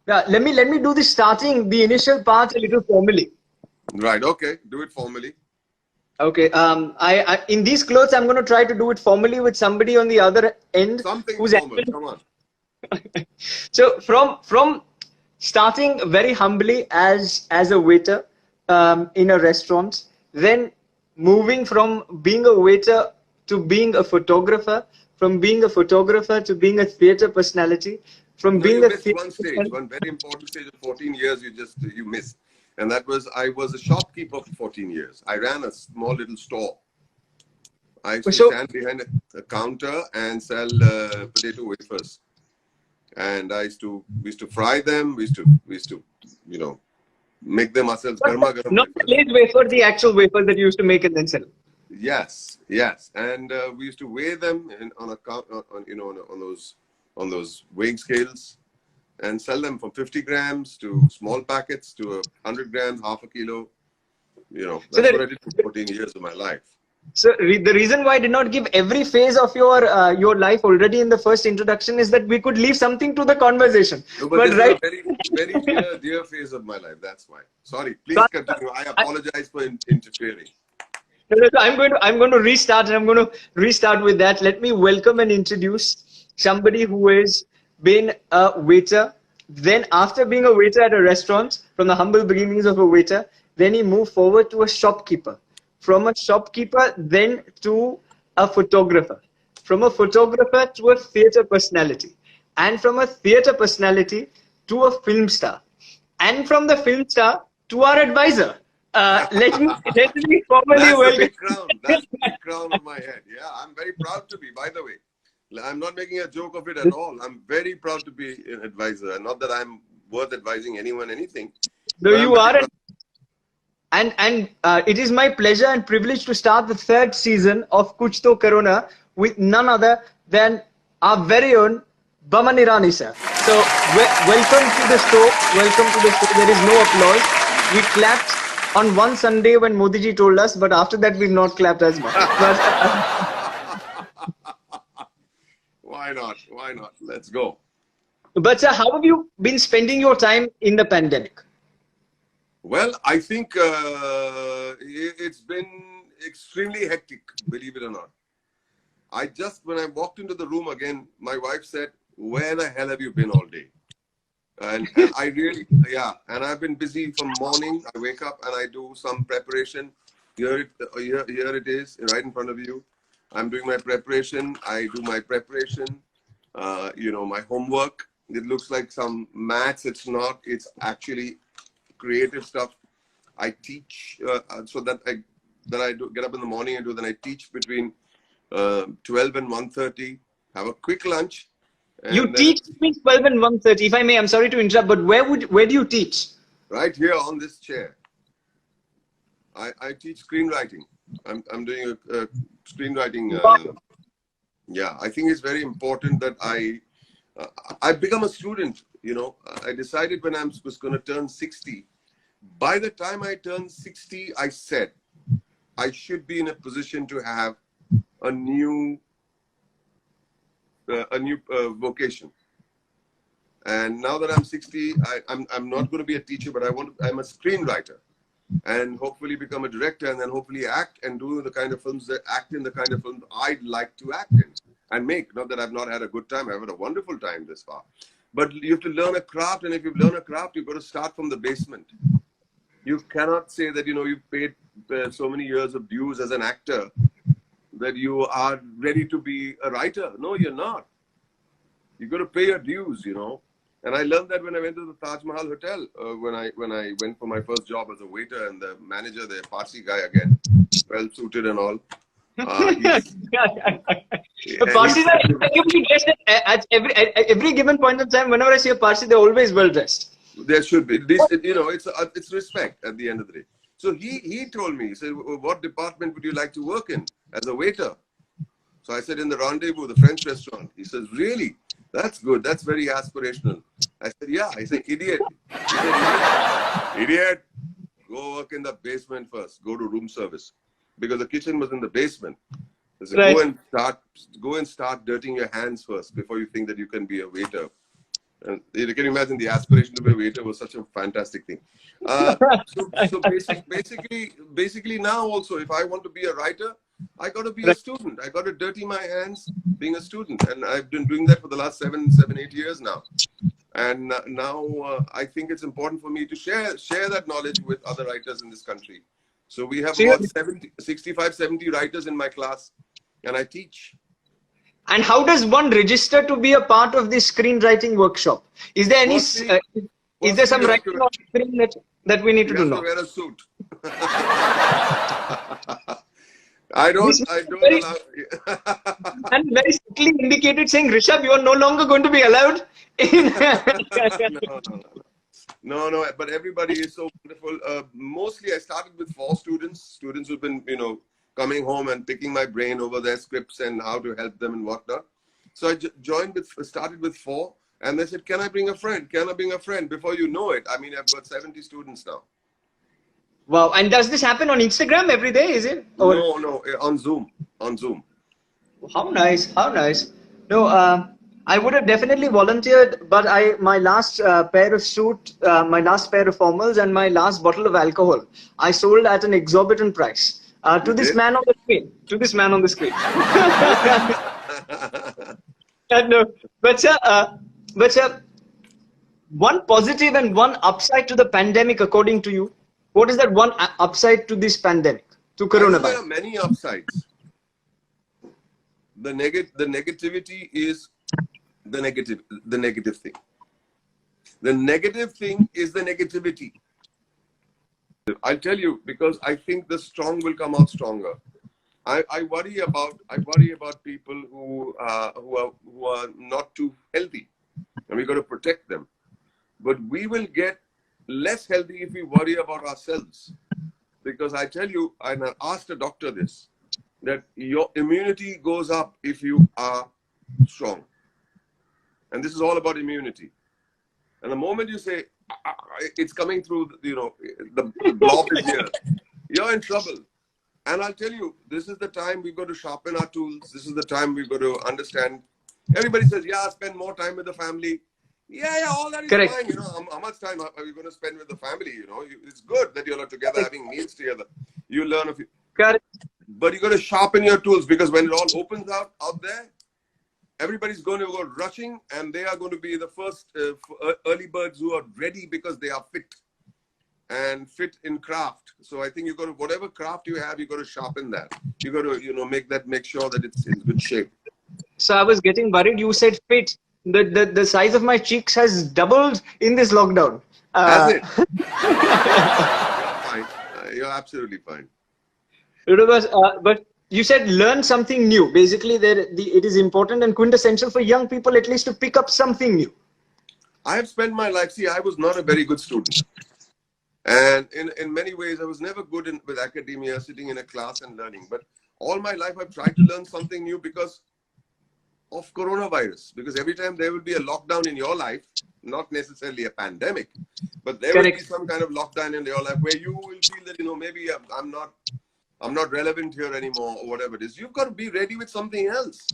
Yeah, let me do the initial part a little formally. Right. Okay. Do it formally. Okay. I in these clothes, I'm going to try to do it formally with somebody on the other end Something who's formal. actually. Come on. So from starting very humbly as a waiter in a restaurant, then moving from being a waiter to being a photographer, from being a photographer to being a theater personality, from No, you being a missed theater one stage, personality. one very important stage of 14 years. You missed, and that was I was a shopkeeper for 14 years. I ran a small little store. I used to So stand behind a counter and sell potato wafers, and we used to fry them. We used to, you know, make them ourselves. Garma garam not the wafers. glazed wafer, the actual wafer that you used to make and then sell. Yes, yes, and we used to weigh them on a you know on those weighing scales and sell them from 50 grams to small packets to 100 grams, half a kilo. You know, So that's that what I did for 14 years of my life. the reason why I did not give every phase of your life already in the first introduction is that we could leave something to the conversation. No, but But this is a right, very dear phase of my life. That's why. Sorry, so please continue. I apologize for interfering. I'm going to restart, and I'm going to restart with that. Let me welcome and introduce somebody who has been a waiter. Then, after being a waiter at a restaurant, from the humble beginnings of a waiter, then he moved forward to a shopkeeper. From a shopkeeper, then to a photographer. From a photographer to a theater personality. And from a theater personality to a film star. And from the film star to our advisor. Let me formally That's the welcome. big crown. That's the big crown on my head. Yeah, I'm very proud to be, by the way. I'm not making a joke of it at all. I'm very proud to be an advisor. And not that I'm worth advising anyone anything, Though but I'm you very are, proud. and it is my pleasure and privilege to start the third season of Kuch Toh Karona with none other than our very own Boman Irani, sir. So welcome to the show. Welcome to the show. There is no applause. We clapped on one Sunday when Modi ji told us, but after that we've not clapped as much. But Why not? Why not? Let's go. but sir, how have you been spending your time in the pandemic? Well, I think it's been extremely hectic, believe it or not. When I walked into the room again, my wife said, "Where the hell have you been all day?" And I really, yeah, and I've been busy from morning. I wake up and I do some preparation. Here it is, right in front of you. I'm doing my preparation. I do my preparation, you know, my homework. It looks like some maths. It's not. It's actually creative stuff. I teach so that I do get up in the morning and do. Then I teach between 12 and 1:30. Have a quick lunch. You And then teach between 12 and 1:30. If I may, I'm sorry to interrupt, but where do you teach? right here on this chair, I teach screenwriting. I'm doing a screenwriting. Yeah, I think it's very important that I become a student. You know, I decided when I was going to turn 60. By the time I turned 60, I said I should be in a position to have a new vocation. And now that I'm 60, I'm not going to be a teacher, but I'm a screenwriter, and hopefully become a director, and then hopefully act and do the kind of films I'd like to act in and make. Not that I've not had a good time. I've had a wonderful time this far. But you have to learn a craft, and if you've learned a craft, you've got to start from the basement. You cannot say that, you know, you've paid so many years of dues as an actor that you are ready to be a writer. No, you're not. You've got to pay your dues, you know. And I learned that when I went to the Taj Mahal Hotel, when I went for my first job as a waiter, and the manager, the Parsi guy again, well suited and all. Parsis are impeccably dressed at every given point of time. Whenever I see a Parsi, they're always well dressed. There should be this, you know. It's respect at the end of the day. So he told me, he said, "What department would you like to work in as a waiter?" So I said, "In the Rendezvous, the French restaurant." He says, "Really? That's good. That's very aspirational." I said, "Yeah." I said, "Idiot." He said, "Idiot. Go work in the basement first. Go to room service." Because the kitchen was in the basement. I said, Right. go and start dirtying your hands first before you think that you can be a waiter. And you can imagine the aspiration to be a waiter was such a fantastic thing. Basically now also, if I want to be a writer, I got to be a student. I got to dirty my hands being a student, and I've been doing that for the last 8 years now. And now I think it's important for me to share that knowledge with other writers in this country. So we have about 65, 70 writers in my class, and I teach. And how does one register to be a part of this screenwriting workshop? Is there any? Is there some writing on screen that we need to do now? You have to wear a suit. I don't allow. And very strictly indicated saying, Rishabh, you are no longer going to be allowed in. No. But everybody is so wonderful. Mostly, I started with 4 students who've been, coming home and picking my brain over their scripts and how to help them and whatnot. So I started with 4, and they said, "Can I bring a friend? Can I bring a friend?" Before you know it, I mean, I've got 70 students now. Wow! And does this happen on Instagram every day? Is it? Or... No, on Zoom. On Zoom. How nice! How nice! No, I would have definitely volunteered, but my last pair of suit, my last pair of formals, and my last bottle of alcohol, I sold at an exorbitant price. To this man on the screen. To this man on the screen. No, but sir, one positive and one upside to the pandemic, according to you, what is that one upside to this pandemic, to coronavirus? There are many upsides. The negativity is the negative thing. The negative thing is the negativity. I'll tell you, because I think the strong will come out stronger. I worry about people who are not too healthy, and we've got to protect them. But we will get less healthy if we worry about ourselves. Because I tell you, and I asked a doctor this, that your immunity goes up if you are strong. And this is all about immunity. And the moment you say, it's coming through, the blob is here, you're in trouble. And I'll tell you, this is the time we've got to sharpen our tools. This is the time we've got to understand. Everybody says, yeah, spend more time with the family. Yeah, all that is Correct. fine. How much time are you going to spend with the family? It's good that you're together having meals together. You learn a few. Correct. But you got to sharpen your tools, because when it all opens out there, everybody's going to go rushing, and they are going to be the first early birds who are ready because they are fit and fit in craft. So I think you got to, whatever craft you have, you got to sharpen that. You got to, make sure that it's in good shape. So I was getting worried. You said fit. The size of my cheeks has doubled in this lockdown. Has it? Fine. You're absolutely fine. But you said learn something new. Basically, it is important and quintessential for young people at least to pick up something new. I have spent my life, I was not a very good student. And in many ways, I was never good with academia, sitting in a class and learning. But all my life, I've tried to learn something new because of coronavirus. Because every time there will be a lockdown in your life, not necessarily a pandemic, but there will be some kind of lockdown in your life where you will feel that, maybe I'm not relevant here anymore, or whatever it is. You've got to be ready with something else.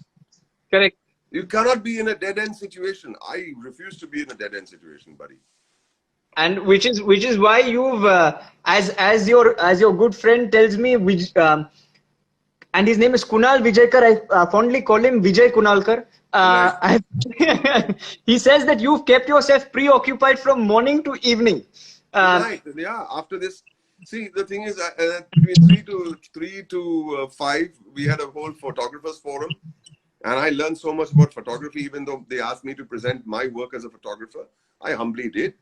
Correct. You cannot be in a dead-end situation. I refuse to be in a dead-end situation, buddy. And which is why you've as your good friend tells me, and his name is Kunal Vijayakar. I fondly call him Vijay Kunalkar. He says that you've kept yourself preoccupied from morning to evening. Right. Yeah. After this, see, the thing is, between 3 to 5, we had a whole photographers forum, and I learned so much about photography. Even though they asked me to present my work as a photographer, I humbly did.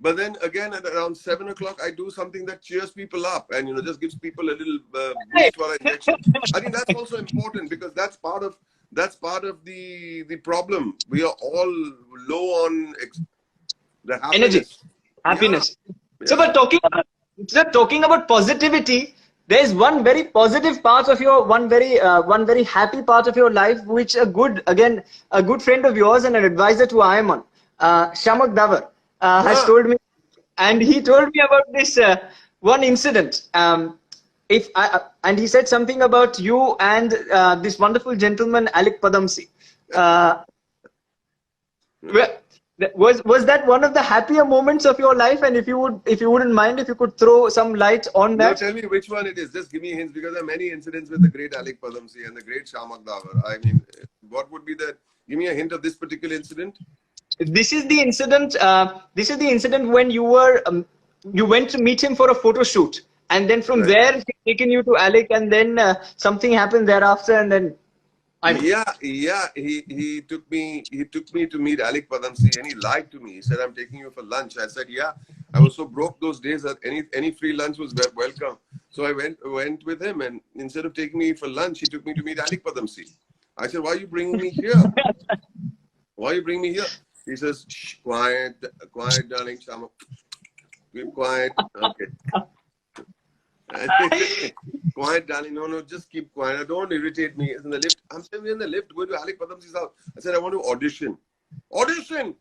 But then again, at around 7 o'clock, I do something that cheers people up and just gives people a little boost or injection. I think that's also important, because that's part of the problem. We are all low on the happiness. Yeah. So, but talking about positivity, there is one very positive part of your one very happy part of your life, which a good friend of yours and an advisor to IIMUN, Shamak Davar, has told me, and he told me about this one incident. And he said something about you and this wonderful gentleman, Alec Padamsi. Was that one of the happier moments of your life? And if you wouldn't mind, if you could throw some light on No, that. tell me which one it is. Just give me hints because there are many incidents with the great Alec Padamsee and the great Shamak Davar. I mean, what would be the? Give me a hint of this particular incident. This is the incident. This is the incident when you went to meet him for a photo shoot, and then from Right. there he's taken you to Alec, and then something happened thereafter, and then I mean, Yeah. He took me to meet Alec Padamsee, and he lied to me. He said, "I'm taking you for lunch." I said, "Yeah." I was so broke those days that any free lunch was welcome. So I went with him, and instead of taking me for lunch, he took me to meet Alec Padamsee. I said, "Why are you bringing me here? Why are you bringing me here?" He says, "Shh, quiet, quiet, darling, Shama. Keep quiet." Okay. I said, "Quiet, darling. No, just keep quiet. Don't irritate me." It's in the lift. I'm saying we're in the lift, going to Alec Padamsee's house. I said, "I want to audition." Audition?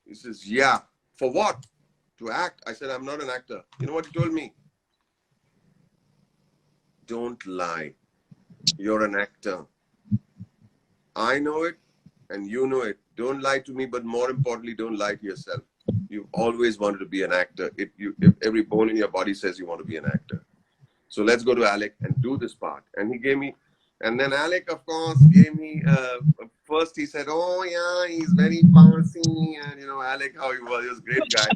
He says, "Yeah." For what? To act. I said, "I'm not an actor." You know what he told me? "Don't lie. You're an actor. I know it and you know it. Don't lie to me, but more importantly, don't lie to yourself. You've always wanted to be an actor. If every bone in your body says you want to be an actor. So let's go to Alec and do this part." And he gave me, and then Alec, of course, gave me, first he said, "Oh yeah, he's very fancy." And you know, Alec, how he was a great guy.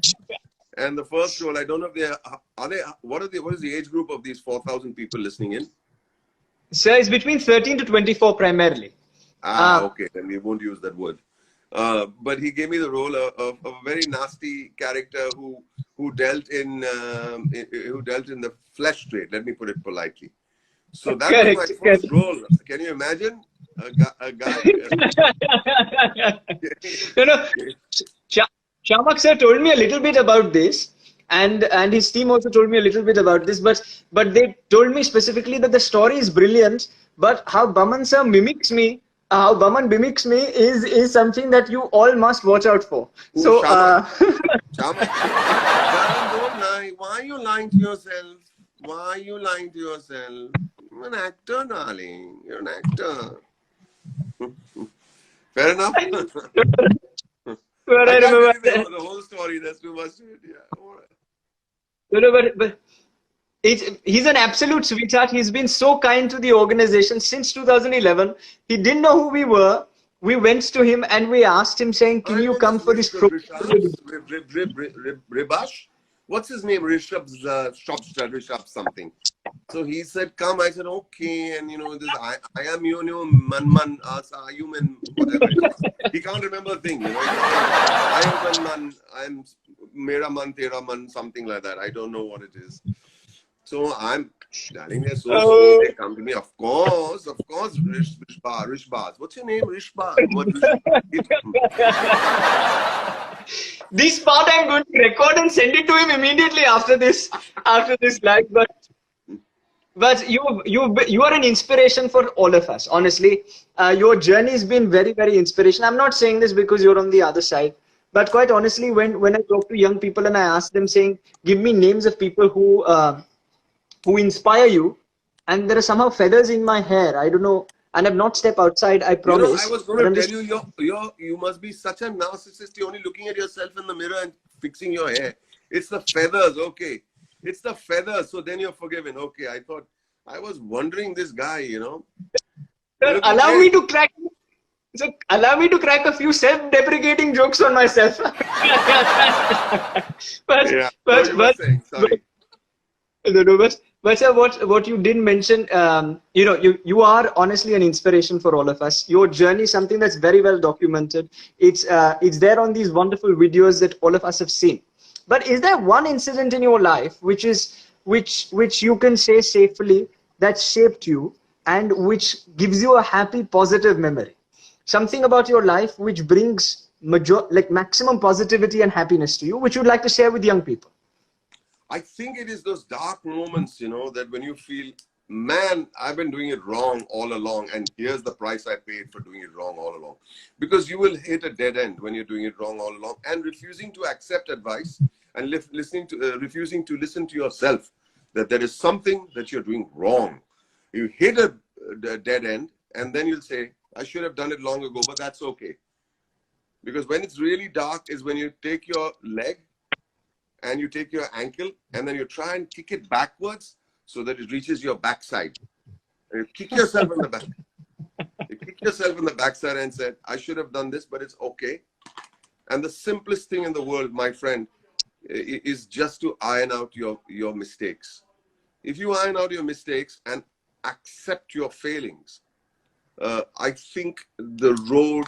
And the first role, I don't know if what is the age group of these 4,000 people listening in? so it's between 13 to 24 primarily. Okay, then we won't use that word. But he gave me the role of a very nasty character who dealt in the flesh trade. Let me put it politely. So that was my Correct. first role. Can you imagine a guy? No, no. Shamak sir told me a little bit about this, and his team also told me a little bit about this. But they told me specifically that the story is brilliant. But how Boman sir mimics me, how Boman mimics me is something that you all must watch out for. Who, So, Shama? Shama, darling, don't lie. Why are you lying to yourself? Why are you lying to yourself? You're an actor, darling. You're an actor. Fair enough. but I I can't remember. tell you the whole story. That's too much to it. Yeah. All right. No, no, but he's an absolute sweetheart. He's been so kind to the organization since 2011. He didn't know who we were. We went to him and we asked him, saying, "Can I you know come this for this Rishabh, program?" Ribash. What's his name? Rishabh's shopster, Rishabh something. So he said, "Come." I said, "Okay." And you know, this IIMUN, Man, IIMUN, whatever it is. He can't remember a thing, you know. IIMUN, I'm Mera Man, Tera Man, something like that. I don't know what it is. So I'm, darling, they're so sweet. They come to me. Of course, Rishbaz. What's your name? Rishbaz. What? This part I'm going to record and send it to him immediately after this live. But you are an inspiration for all of us. Honestly, your journey has been very, very inspirational. I'm not saying this because you're on the other side, but quite honestly, when I talk to young people and I ask them, saying, "Give me names of people who inspire you," and there are somehow feathers in my hair. I don't know, and I've not stepped outside. I You know, I promise. was going But to I'm tell just you, you must be such a narcissist. You're only looking at yourself in the mirror and fixing your hair. It's the feathers, okay. It's the feathers, so then you're forgiven. Okay, I was wondering this guy, you know. You're sir, looking great. allow me to crack a few self-deprecating jokes on myself. but Yeah. So but you were but. saying, but sorry. No, no, but sir, what you did mention, you are honestly an inspiration for all of us. Your journey is something that's very well documented. It's there on these wonderful videos that all of us have seen. But is there one incident in your life which you can say safely that shaped you and which gives you a happy, positive memory? Something about your life which brings maximum positivity and happiness to you, which you'd like to share with young people. I think it is those dark moments, you know, that when you feel, man, I've been doing it wrong all along, and here's the price I paid for doing it wrong all along. Because you will hit a dead end when you're doing it wrong all along, and refusing to accept advice and refusing to listen to yourself that there is something that you're doing wrong. You hit a dead end, and then you'll say, "I should have done it long ago, but that's okay." Because when it's really dark is when you take your leg and you take your ankle and then you try and kick it backwards so that it reaches your backside. And you kick yourself in the back. You kick yourself in the backside and said, I should have done this, but it's okay. And the simplest thing in the world, my friend, is just to iron out your mistakes. If you iron out your mistakes and accept your failings, I think the road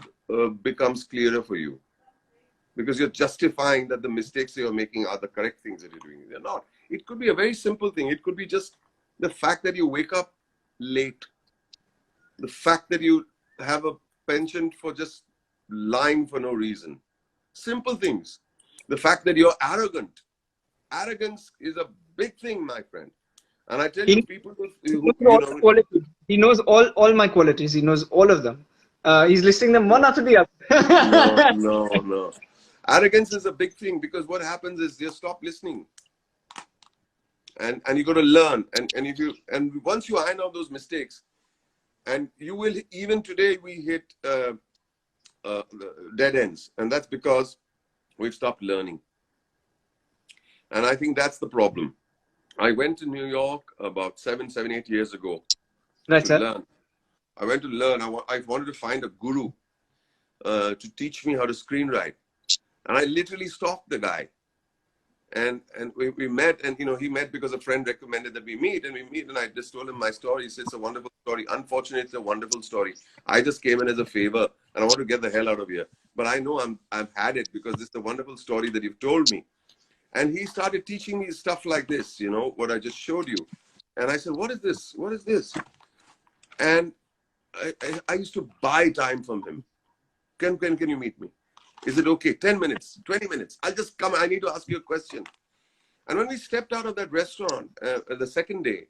becomes clearer for you. Because you're justifying that the mistakes you're making are the correct things that you're doing. They're not. It could be a very simple thing. It could be just the fact that you wake up late. The fact that you have a penchant for just lying for no reason. Simple things. The fact that you're arrogant. Arrogance is a big thing, my friend. And I tell you, people who he knows all my qualities. He knows all of them. He's listing them one after the other. No. Arrogance is a big thing because what happens is you stop listening. And you got to learn. And once you iron out those mistakes, and you will, even today we hit dead ends. And that's because we've stopped learning. And I think that's the problem. I went to New York about 7, 8 years ago to learn. I went to learn. I wanted to find a guru to teach me how to screenwrite. And I literally stalked the guy. And we met, and he met because a friend recommended that we meet, and I just told him my story. He said, it's a wonderful story. Unfortunately, it's a wonderful story. I just came in as a favor, and I want to get the hell out of here. But I know I've had it because this is a wonderful story that you've told me. And he started teaching me stuff like this, what I just showed you. And I said, what is this? What is this? And I used to buy time from him. Can you meet me? Is it okay? 10 minutes, 20 minutes. I'll just come. I need to ask you a question. And when we stepped out of that restaurant the second day,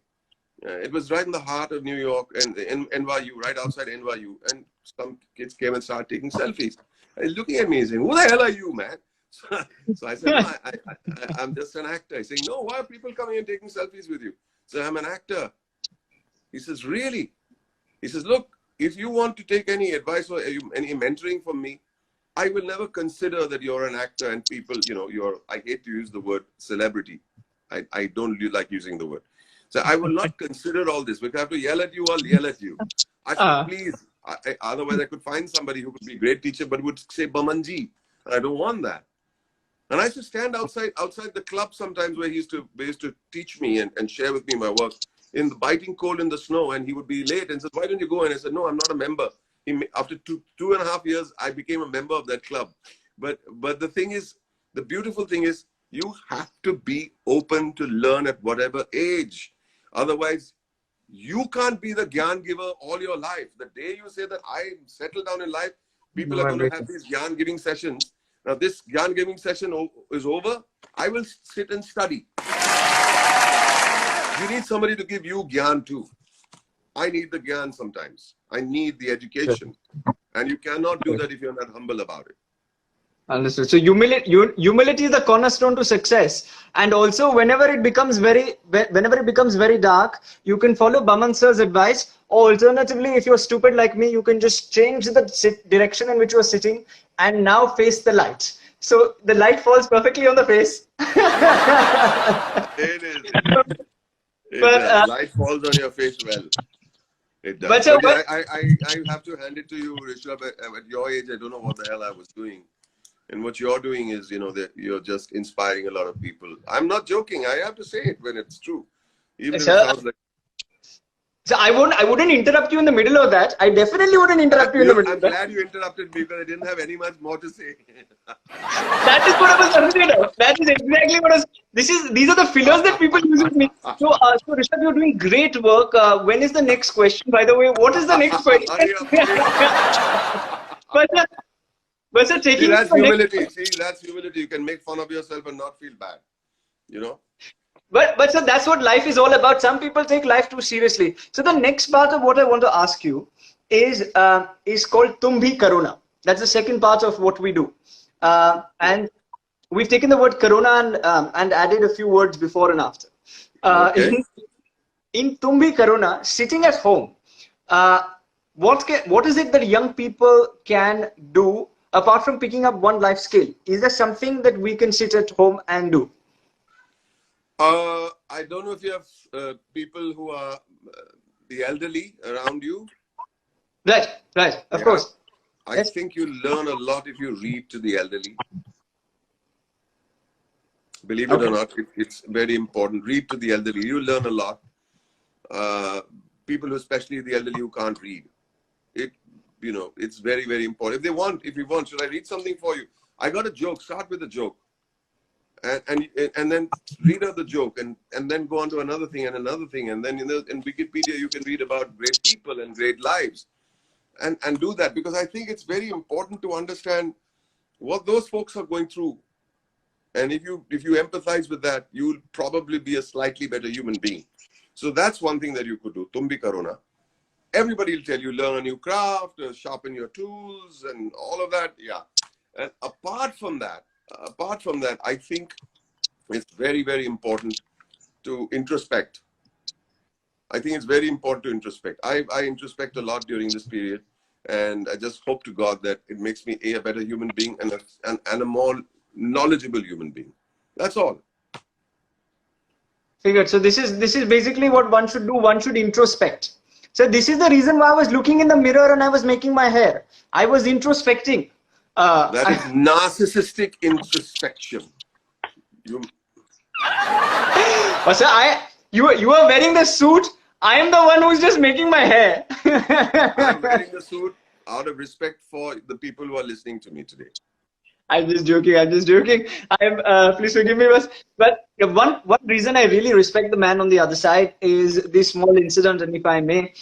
it was right in the heart of New York and in NYU, right outside NYU. And some kids came and started taking selfies. And he's looking at me and saying, who the hell are you, man? So I said, no, I'm just an actor. He's saying, no, why are people coming and taking selfies with you? So I'm an actor. He says, really? He says, look, if you want to take any advice or any mentoring from me, I will never consider that you're an actor and people, I hate to use the word celebrity. I don't like using the word. So I will not consider all this. If I have to yell at you, I'll yell at you. I said, please. Otherwise, I could find somebody who could be a great teacher, but would say Boman ji. And I don't want that. And I used to stand outside the club sometimes where he used to teach me and share with me my work in the biting cold in the snow. And he would be late and said, why don't you go? And I said, no, I'm not a member. After 2.5 years, I became a member of that club. But the thing is, the beautiful thing is, you have to be open to learn at whatever age. Otherwise, you can't be the Gyan giver all your life. The day you say that I settle down in life, people are going to have these Gyan giving sessions. Now, this Gyan giving session is over. I will sit and study. You need somebody to give you Gyan too. I need the Gyan sometimes. I need the education. And you cannot do that if you're not humble about it. Understood. So humility is the cornerstone to success. And also, whenever it becomes very dark, you can follow Boman sir's advice. Or alternatively, if you're stupid like me, you can just change the direction in which you're sitting and now face the light. So the light falls perfectly on the face. It is. Light falls on your face well. It does. But I have to hand it to you, Rishabh. At your age, I don't know what the hell I was doing. And what you're doing is, that you're just inspiring a lot of people. I'm not joking. I have to say it when it's true. Even if it sounds like... So I wouldn't interrupt you in the middle of that. I definitely wouldn't interrupt you in the middle of that. I'm glad you interrupted me because I didn't have any much more to say. That is what I was considering. That is exactly what I was... These are the fillers that people use with me. So Rishabh, you're doing great work. When is the next question? By the way, what is the next question? But sir, See, that's humility. That's humility. You can make fun of yourself and not feel bad. But sir, that's what life is all about. Some people take life too seriously. So the next part of what I want to ask you is called Kuch Toh Karona. That's the second part of what we do. And we've taken the word Corona and added a few words before and after. Okay. In Kuch Toh Karona, sitting at home, what is it that young people can do apart from picking up one life skill, is there something that we can sit at home and do? I don't know if you have people who are the elderly around you. Right, of course. I think you learn a lot if you read to the elderly. Believe it or not, it's very important. Read to the elderly. You learn a lot. People, especially the elderly who can't read, it's very, very important. If you want, should I read something for you? I got a joke. Start with a joke, and then read out the joke, and then go on to another thing and another thing, and then in Wikipedia you can read about great people and great lives, and do that, because I think it's very important to understand what those folks are going through. And if you empathize with that, you'll probably be a slightly better human being. So that's one thing that you could do. Tum bhi karo na. Everybody will tell you, learn a new craft, sharpen your tools, and all of that. Yeah. And apart from that, I think it's very, very important to introspect. I think it's very important to introspect. I introspect a lot during this period, and I just hope to God that it makes me a better human being and a more knowledgeable human being. That's all. Figured. So this is basically what one should do. One should introspect. So this is the reason why I was looking in the mirror and I was making my hair. I was introspecting. That is narcissistic introspection. So you are wearing the suit. I am the one who's just making my hair. I'm wearing the suit out of respect for the people who are listening to me today. I'm just joking. Please forgive me, but one reason I really respect the man on the other side is this small incident, and if I may,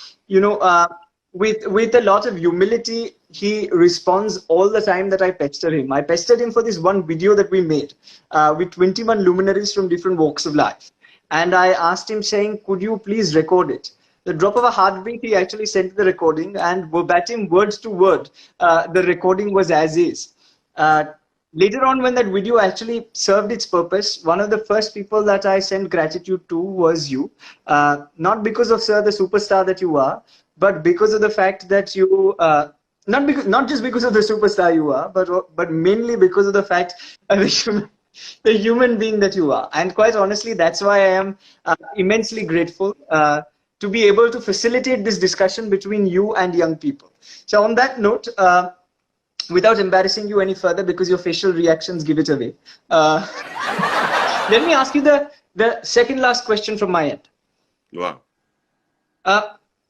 with a lot of humility, he responds all the time that I pester him. I pestered him for this one video that we made with 21 luminaries from different walks of life, and I asked him saying, "Could you please record it?" The drop of a heartbeat, he actually sent the recording, and verbatim, words to word, the recording was as is. Later on, when that video actually served its purpose, one of the first people that I sent gratitude to was you. Not because of, sir, the superstar that you are, but because of the fact that you, not just because of the superstar you are, but mainly because of the fact the human being that you are. And quite honestly, that's why I am immensely grateful to be able to facilitate this discussion between you and young people. So on that note, without embarrassing you any further, because your facial reactions give it away, let me ask you the second last question from my end. Wow.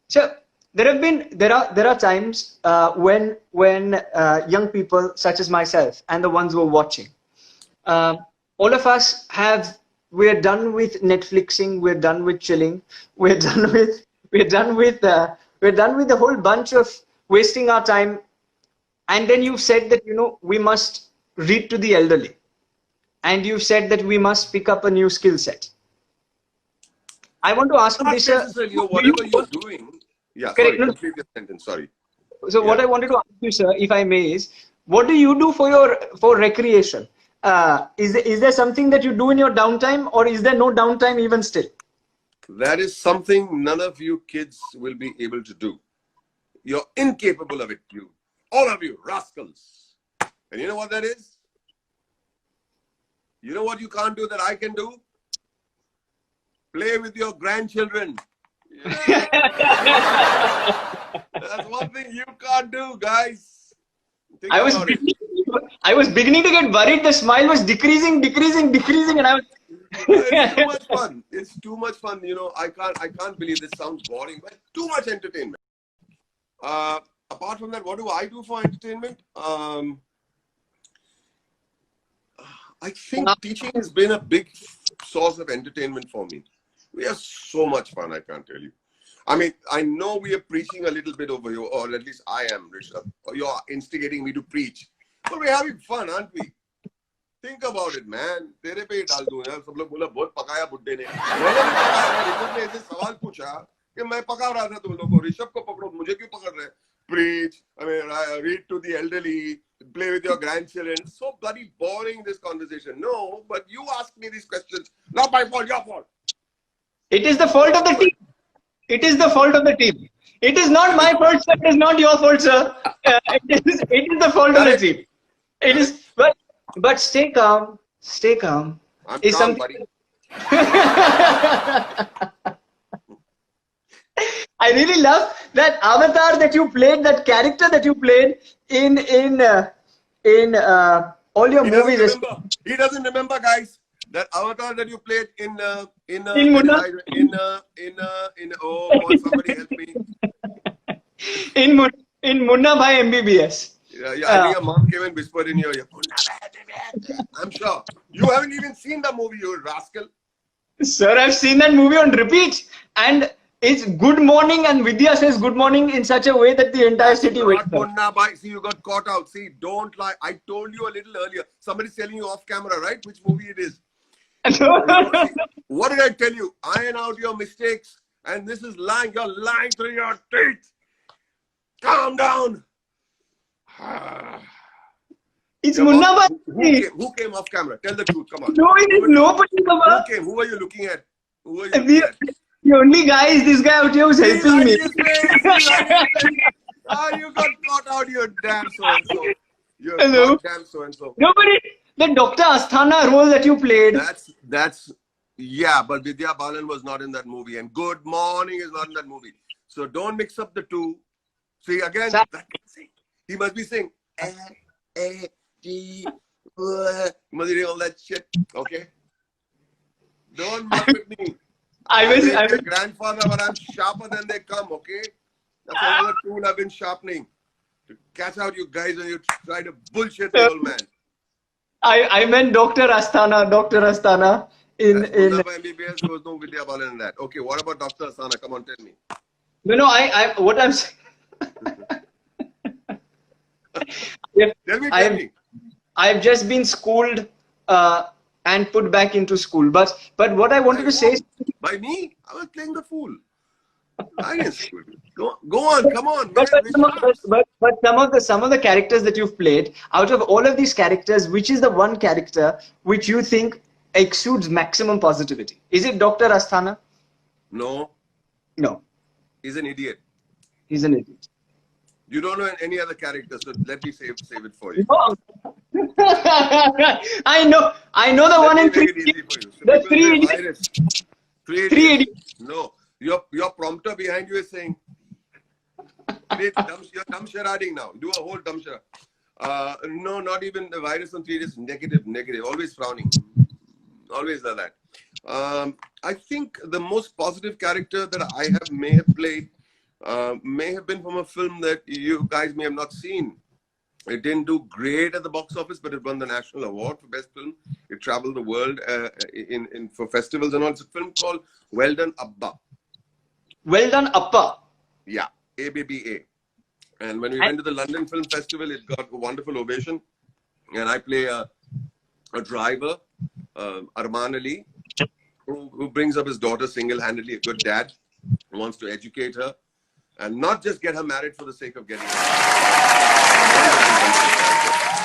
So there are times when young people such as myself and the ones who are watching, all of us we're done with Netflixing, we're done with chilling, we're done with a whole bunch of wasting our time. And then you've said that, we must read to the elderly. And you've said that we must pick up a new skill set. I want to ask you this. Whatever you're doing. Yeah, correct, sorry, complete your sentence, sorry. So what I wanted to ask you, sir, if I may, is what do you do for recreation? Is there something that you do in your downtime, or is there no downtime even still? That is something none of you kids will be able to do. You're incapable of it, all of you rascals. And you know what that is? You know what you can't do that I can do? Play with your grandchildren. Yeah. That's one thing you can't do, guys. I was beginning to get worried. The smile was decreasing, and I was. It's too much fun. It's too much fun. I can't believe this sounds boring, but too much entertainment. Apart from that, what do I do for entertainment? I think teaching has been a big source of entertainment for me. We have so much fun, I can't tell you. I mean, I know we are preaching a little bit over here, or at least I am, Rishabh. You're instigating me to preach. But we're having fun, aren't we? Think about it, man. तेरे पे ही डाल दूँ यार. सब लोग बोला बहुत पकाया बुड्ढे ने. मैंने भी पकाया. ऋषभ ने ऐसे सवाल पूछा कि मैं पका रहा था तुम लोगों को. ऋषभ को पकड़ो, मुझे क्यों पकड़ रहे? Preach. I mean, read to the elderly. Play with your grandchildren. So bloody boring, this conversation. No, but you ask me these questions. Not my fault, your fault. It is the fault of the team. It is the fault of the team. It is not my fault, sir. It is not your fault, sir. It is the fault of the team. It is, but stay calm. Stay calm. I'm Is calm, something. buddy. I really love that avatar that you played, that character that you played in all your He doesn't movies. remember. He doesn't remember, guys. That avatar that you played in Munna. oh boy, somebody help me. In Munna Bhai MBBS. Yeah, I think your mom came and whispered in your ear. I'm sure you haven't even seen the movie, you rascal. Sir, I've seen that movie on repeat, and it's good morning, and Vidya says good morning in such a way that the entire city wakes up. See, you got caught out. See, don't lie. I told you a little earlier. Somebody's telling you off camera, right? Which movie it is. What did I tell you? Iron out your mistakes, and this is lying. You're lying through your teeth. Calm down. It's Munna Bhai. Who came off camera? Tell the truth. Come on. No, it is nobody. Who came? Who are you looking at? Who are you looking at? The only guy is this guy out here who's helping me. You got caught out, you damn so-and-so. You're damn so-and-so. Nobody. The Dr. Asthana role that you played. Yeah, but Vidya Balan was not in that movie, and Good Morning is not in that movie. So don't mix up the two. See, again, he must be saying, he must be doing all that shit, okay? Don't mess with me. I'm your grandfather, but I'm sharper than they come, okay? That's another tool I've been sharpening to catch out you guys when you try to bullshit the old man. I meant Dr. Asthana. Dr. Asthana in MBBS, there was no Vidya Balan in that. Okay, what about Dr. Asthana? Come on, tell me. No, what I'm saying. Tell me. I've just been schooled and put back into school. But what I wanted to say is, by me, I was playing the fool. I didn't school you. Go on, come on. But some of the characters that you've played, out of all of these characters, which is the one character which you think exudes maximum positivity? Is it Dr. Asthana? No. No. He's an idiot. He's an idiot. You don't know any other character, so let me save it for you. No. I know the one in 3 Idiots. The 3 Idiots. 3 Idiots. No. Your prompter behind you is saying, you're dumb charading now. Do a whole dumb charade. No, not even the virus on 3 Idiots. Negative. Always frowning. Always like that. I think the most positive character that I may have played may have been from a film that you guys may have not seen. It didn't do great at the box office, but it won the national award for best film. It traveled the world for festivals and all. It's a film called Well Done Abba. Well Done Appa. Yeah, ABBA. And when we went to the London Film Festival, it got a wonderful ovation. And I play a driver, Arman Ali, who brings up his daughter single-handedly, a good dad, who wants to educate her and not just get her married for the sake of getting her.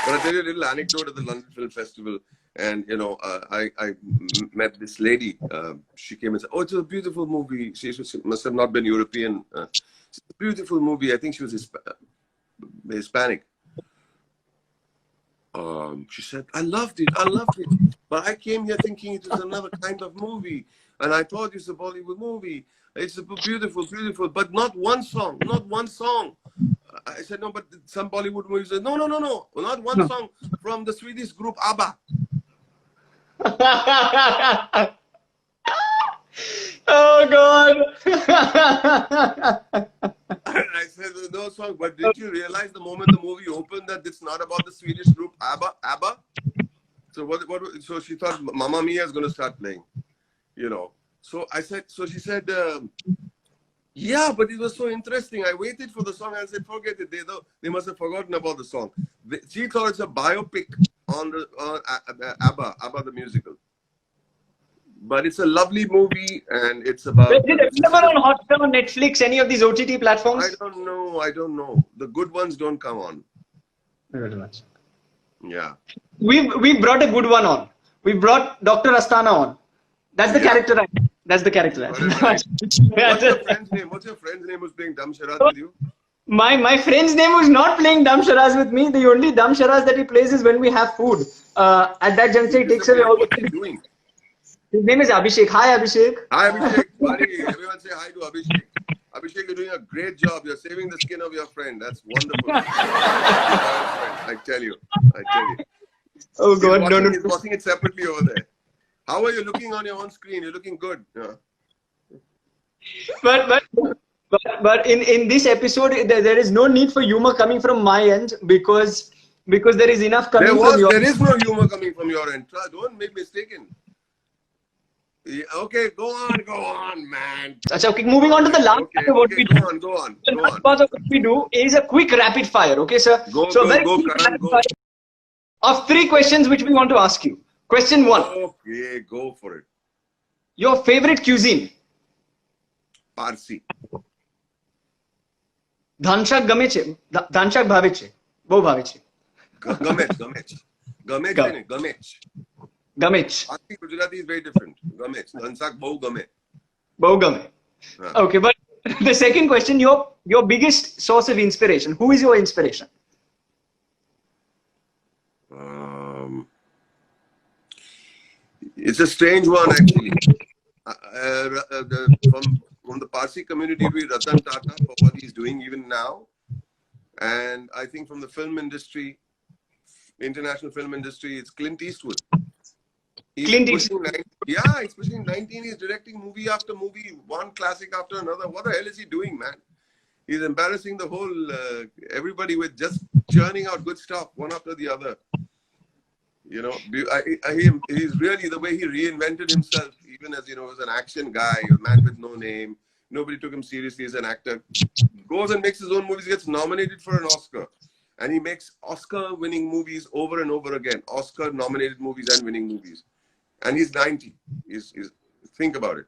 But I'll tell you a little anecdote at the London Film Festival. And, I met this lady. She came and said, oh, it's a beautiful movie. She must have not been European. It's a beautiful movie. I think she was Hispanic. She said, I loved it. But I came here thinking it was another kind of movie. And I thought it's a Bollywood movie. It's beautiful, but not one song. I said, no, but some Bollywood movies said, no, not one song from the Swedish group ABBA. Oh, God. I said, there's no song, but did you realize the moment the movie opened that it's not about the Swedish group ABBA? So so she thought Mamma Mia is going to start playing, So she said, yeah, but it was so interesting. I waited for the song. I said, forget it. They must have forgotten about the song. She thought it's a biopic on ABBA the musical. But it's a lovely movie, and it's about... Is it available on Hotstar, on Netflix, any of these OTT platforms? I don't know. The good ones don't come on. Very much. Yeah. We brought a good one on. We brought Dr. Asthana on. That's the Yeah. character. That's the character. What's your friend's name? What's your friend's name who's playing Dum Sharaz with you? My friend's name was not playing Dum Sharaz with me. The only Dum Sharaz that he plays is when we have food. At that juncture, he takes away all the What's he doing? His name is Abhishek. Hi, Abhishek. Hi, Abhishek. Buddy, everyone say hi to Abhishek. Abhishek, you're doing a great job. You're saving the skin of your friend. That's wonderful. I tell you. Oh God, no. He's watching it separately over there. How are you looking on your own screen? You're looking good. Yeah. But in this episode, there is no need for humor coming from my end because there is enough coming from your end. There is no humor coming from your end. Don't make mistaken. Yeah, okay, go on, man. Okay, moving on to the last part of what we do. Go on. The last part of what we do is a quick rapid fire. Okay, sir? Go, Karan, go. Of 3 questions which we want to ask you. Question 1. Okay, go for it. Your favorite cuisine? Parsi. Dhanshak game છે? Dhanshak ભાવે છે? બહુ ભાવે છે. Gamech. Parsi Gujarati is very different. Gamech. Dhanshak bhau game. Bhau game. Okay, but the second question, your biggest source of inspiration. Who is your inspiration? It's a strange one, actually. From the Parsi community, we Ratan Tata for what he's doing even now. And I think from the film industry, international film industry, it's Clint Eastwood. He's pushing 19. He's directing movie after movie, one classic after another. What the hell is he doing, man? He's embarrassing the whole, everybody with just churning out good stuff, one after the other. You know, he's really, the way he reinvented himself, even as, as an action guy, a man with no name. Nobody took him seriously as an actor. Goes and makes his own movies, gets nominated for an Oscar. And he makes Oscar-winning movies over and over again. Oscar-nominated movies and winning movies. And he's 90. Think about it.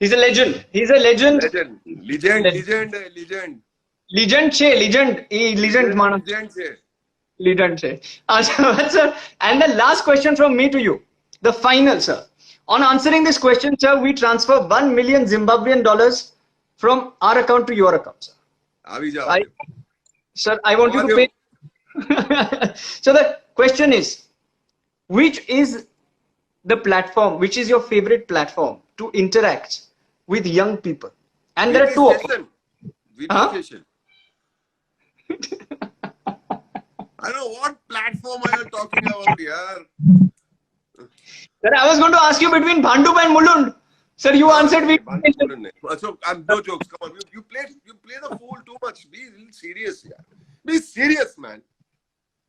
He's a legend. Legend છે. Sir, and the last question from me to you, the final, sir. On answering this question, sir, we transfer 1 million Zimbabwean dollars from our account to your account, sir. Sir, I want you to pay. So the question is, which is the platform, which is your favorite platform to interact with young people? And there are 2 options. I don't know what platform are you talking about here. Sir, I was going to ask you between Bhandup and Mulund. Sir, you answered me. So, no jokes. Come on, you play the fool too much. Be serious here. Be serious, man.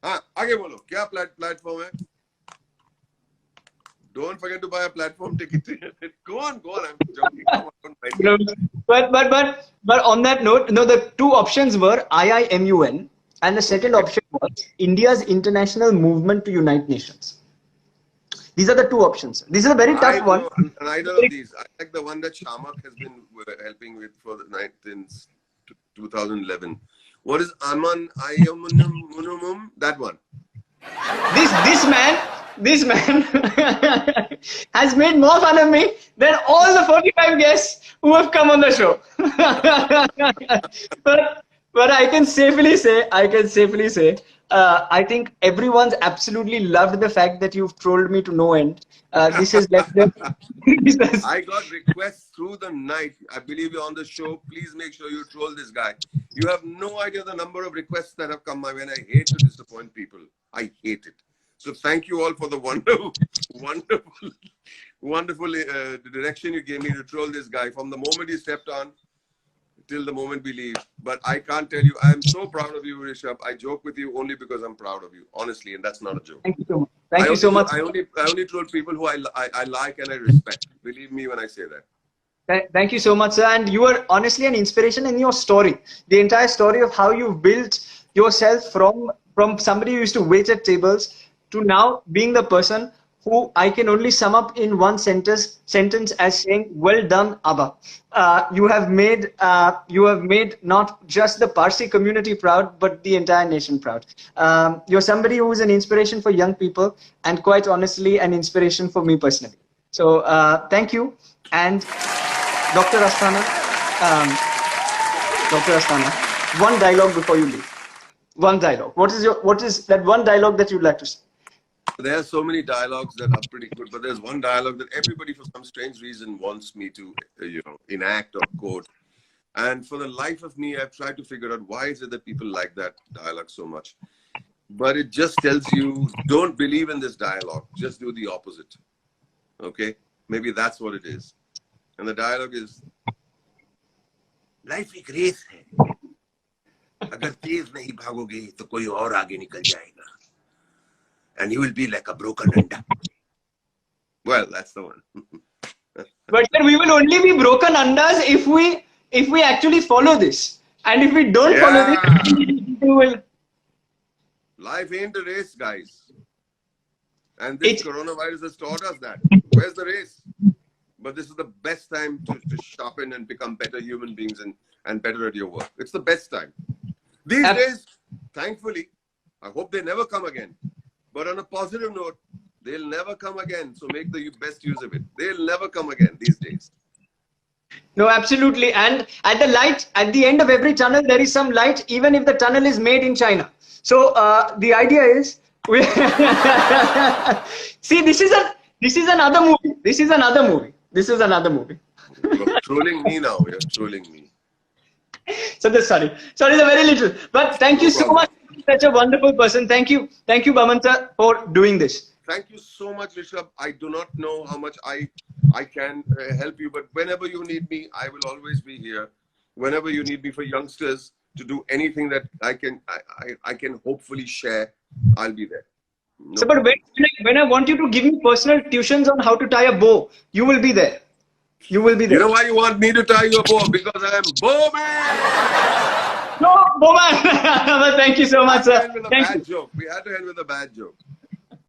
आगे बोलो क्या platform है? Don't forget to buy a platform ticket. Go on. I'm joking. But on that note, no, the 2 options were IIMUN. And the second option was India's international movement to unite nations. These are the 2 options. This is a very tough one. Neither of these. I like the one that Shamak has been helping with for the night since 2011. What is IIMUN? That one. This man has made more fun of me than all the 45 guests who have come on the show. But I can safely say, I think everyone's absolutely loved the fact that you've trolled me to no end. This has left them. I got requests through the night. I believe you're on the show. Please make sure you troll this guy. You have no idea the number of requests that have come my way, and I hate to disappoint people. I hate it. So thank you all for the wonderful direction you gave me to troll this guy from the moment he stepped on till the moment we leave. But I can't tell you, I am so proud of you, Rishabh. I joke with you only because I'm proud of you, honestly, and that's not a joke. Thank you so much. Thank you so much. I only troll people who I like and I respect. Believe me when I say that. Thank you so much, sir. And you are honestly an inspiration in your story. The entire story of how you've built yourself from somebody who used to wait at tables to now being the person who I can only sum up in one sentence as saying, "Well done, Abba." You have made not just the Parsi community proud, but the entire nation proud. You're somebody who is an inspiration for young people, and quite honestly, an inspiration for me personally. So thank you. And Dr. Asthana, um, Dr. Asthana, one dialogue before you leave. One dialogue. What is that one dialogue that you'd like to say? There are so many dialogues that are pretty good, but there's one dialogue that everybody, for some strange reason, wants me to, enact or quote. And for the life of me, I've tried to figure out why is it that people like that dialogue so much. But it just tells you, don't believe in this dialogue. Just do the opposite. Okay? Maybe that's what it is. And the dialogue is, life एक race है. अगर तेज नहीं भागोगे तो कोई और आगे निकल जाएगा. And you will be like a broken anda. Well, that's the one. But we will only be broken andas if we actually follow this. And if we don't follow this, we will. Life ain't a race, guys. And this coronavirus has taught us that. Where's the race? But this is the best time to sharpen and become better human beings and better at your work. It's the best time. These days, thankfully, I hope they never come again. But on a positive note, they'll never come again. So make the best use of it. They'll never come again these days. No, absolutely. And at the end of every tunnel, there is some light, even if the tunnel is made in China. So the idea is, see, this is another movie. This is another movie. You're trolling me now. You're trolling me. So sorry, the very little. But thank you so much. Such a wonderful person. Thank you, Boman sir, for doing this. Thank you so much, Rishabh. I do not know how much I can help you, but whenever you need me, I will always be here. Whenever you need me for youngsters to do anything that I can hopefully share, I'll be there. No. So, but when I want you to give me personal tuitions on how to tie a bow, you will be there. You will be there. You know why you want me to tie you a bow? Because I am Boman! No, Boman! Thank you so much, sir. We had to end with a bad joke.